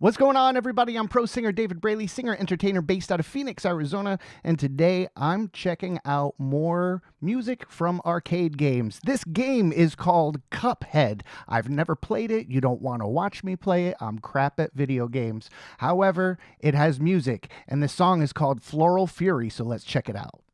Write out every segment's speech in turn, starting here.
What's going on, everybody? I'm pro singer David Braley, singer-entertainer based out of Phoenix, Arizona, and today I'm checking out more music from arcade games. This game is called Cuphead. I've never played it. You don't want to watch me play it. I'm crap at video games. However, it has music, and this song is called Floral Fury, so let's check it out.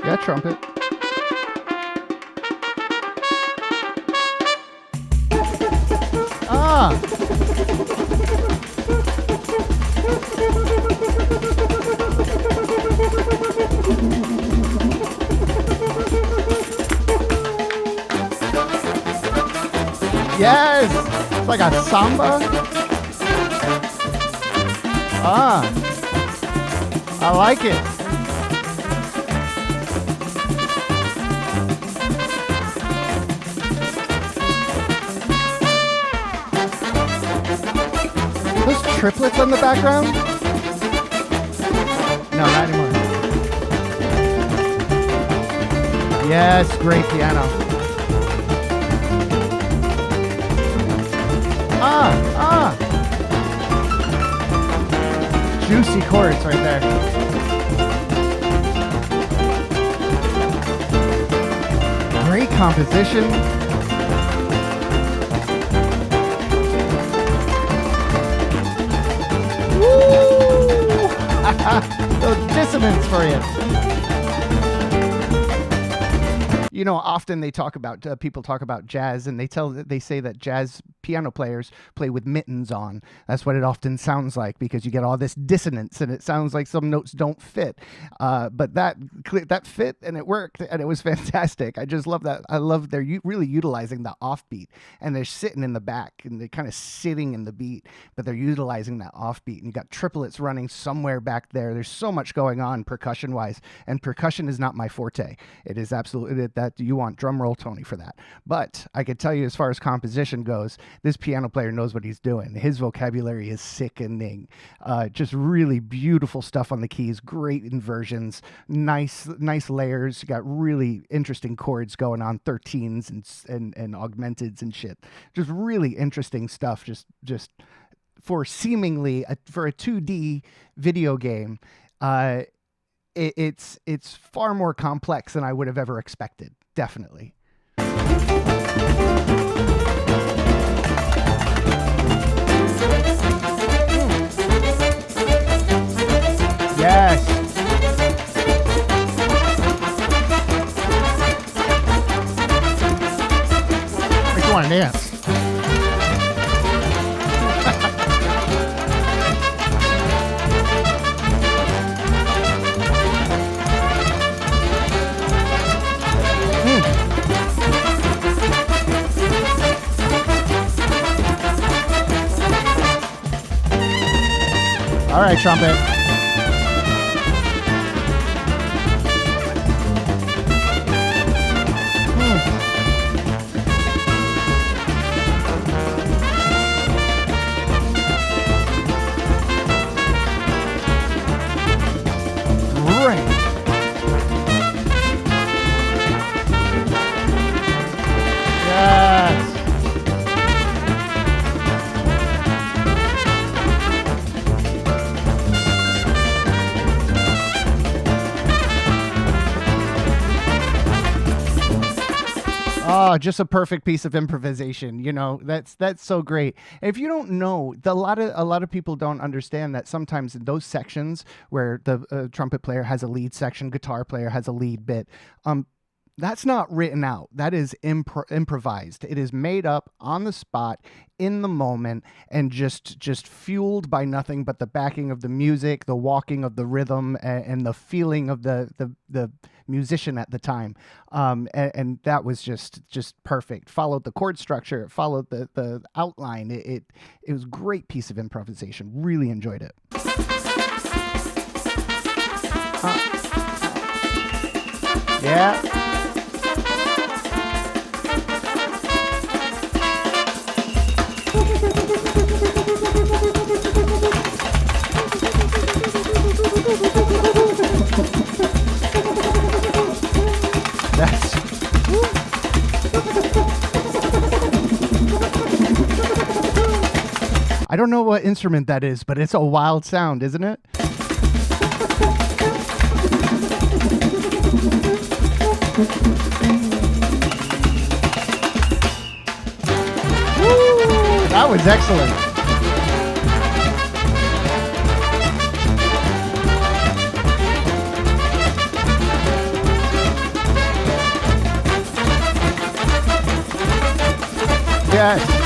Yeah, trumpet. Ah! Yes! It's like a samba. Ah! I like it. Those triplets on the background? No, not anymore. Yes, great piano. Juicy chords right there. Great composition. Those dissonance for you. You know, often they talk about people talk about jazz, and they say that jazz piano players play with mittens on. That's what it often sounds like, because you get all this dissonance, and it sounds like some notes don't fit. But that fit, and it worked, and it was fantastic. I just love that. I love they're really utilizing the offbeat, and they're sitting in the back, and they're kind of sitting in the beat, but they're utilizing that offbeat. And you got triplets running somewhere back there. There's so much going on percussion wise, and percussion is not my forte. It is absolutely that you want drum roll Tony for that. But I could tell you, as far as composition goes, this piano player knows what he's doing. His vocabulary is sickening. Just really beautiful stuff on the keys, great inversions, nice layers. You got really interesting chords going on, 13s and augmenteds and shit. Just really interesting stuff. Just for seemingly for a 2D video game, it's far more complex than I would have ever expected. Definitely. Yes. Make you want to dance. All right, trumpet. Great. Yes. Oh, just a perfect piece of improvisation. You know, that's so great. If you don't know, a lot of people don't understand that sometimes in those sections where the trumpet player has a lead section, guitar player has a lead bit, that's not written out. That is improvised. It is made up on the spot, in the moment, and just fueled by nothing but the backing of the music, the walking of the rhythm, and the feeling of the musician at the time. And that was just perfect. Followed the chord structure, followed the outline. It was a great piece of improvisation. Really enjoyed it. Yeah. I don't know what instrument that is, but it's a wild sound, isn't it? Woo! That was excellent. Yes.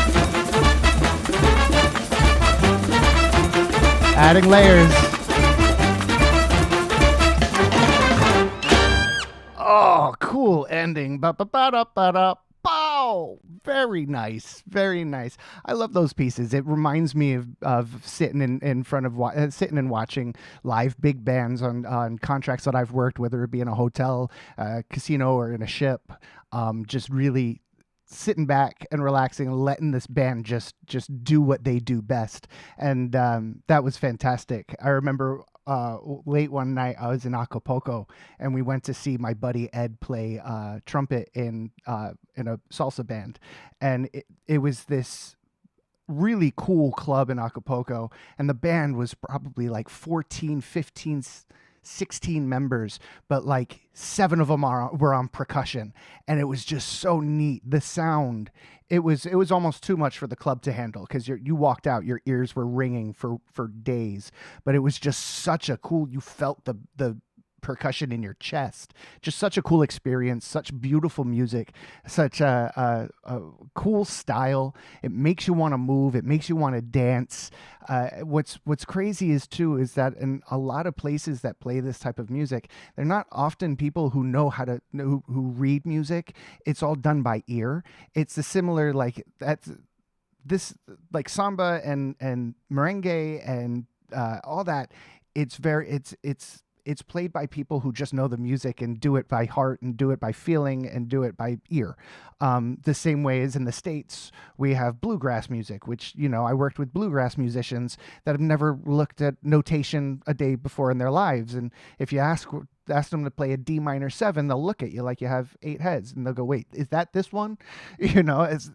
Adding layers. Oh, cool ending. Bow. Very nice. Very nice. I love those pieces. It reminds me of sitting in front of sitting and watching live big bands on contracts that I've worked, whether it be in a hotel, casino, or in a ship. Just really sitting back and relaxing and letting this band just do what they do best. And that was fantastic. I remember late one night I was in Acapulco and we went to see my buddy Ed play trumpet in a salsa band. And it was this really cool club in Acapulco, and the band was probably like 14, 15, 16 members, but like 7 of them were on percussion, and it was just so neat. The sound, it was almost too much for the club to handle, because you walked out, your ears were ringing for days, but it was just such a cool, you felt the percussion in your chest. Just such a cool experience, such beautiful music, such a cool style. It makes you want to move, it makes you want to dance. What's crazy is that in a lot of places that play this type of music, they're not often people who know how to who read music. It's all done by ear. It's a similar, like, that's this, like samba and merengue and all that. It's played by people who just know the music and do it by heart and do it by feeling and do it by ear. The same way as in the States, we have bluegrass music, which, I worked with bluegrass musicians that have never looked at notation a day before in their lives. And if you ask them to play a D minor 7, they'll look at you like you have 8 heads, and they'll go, "Wait, is that this one?" It's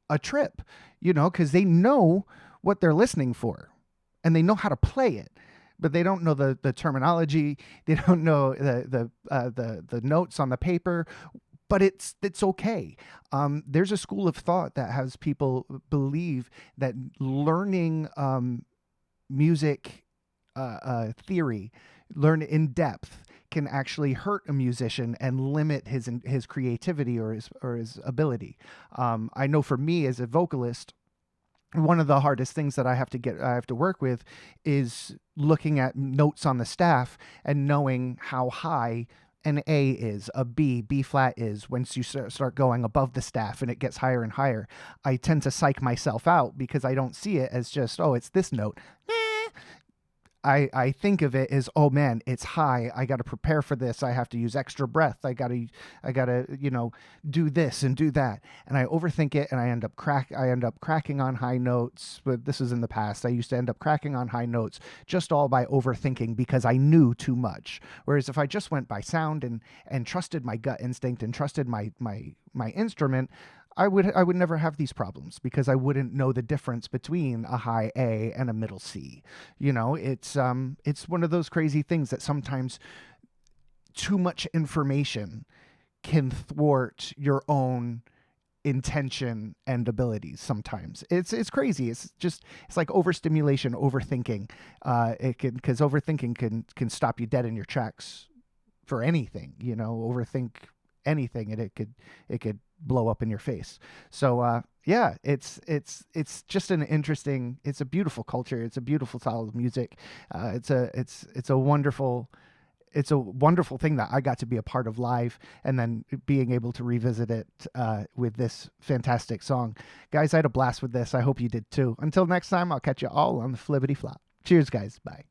a trip, because they know what they're listening for. And they know how to play it, but they don't know the terminology. They don't know the notes on the paper, but it's okay. There's a school of thought that has people believe that learning music theory, learn in depth, can actually hurt a musician and limit his creativity or his ability. I know for me as a vocalist, one of the hardest things that I have to work with is looking at notes on the staff and knowing how high an A is, a B flat is, once you start going above the staff and it gets higher and higher. I tend to psych myself out because I don't see it as just, oh, it's this note. I think of it as, oh man, it's high. I got to prepare for this. I have to use extra breath. I got to, do this and do that. And I overthink it, and I end up cracking on high notes. But this is in the past. I used to end up cracking on high notes just all by overthinking because I knew too much. Whereas if I just went by sound and trusted my gut instinct and trusted my instrument, I would never have these problems because I wouldn't know the difference between a high A and a middle C. It's one of those crazy things that sometimes too much information can thwart your own intention and abilities. Sometimes it's crazy. It's like overstimulation, overthinking. Because overthinking can stop you dead in your tracks for anything. Overthink anything and it could blow up in your face. So yeah, it's just it's a beautiful culture. It's a beautiful style of music. It's a wonderful thing that I got to be a part of live, and then being able to revisit it with this fantastic song. Guys, I had a blast with this. I hope you did too. Until next time, I'll catch you all on the flippity flop. Cheers, guys. Bye.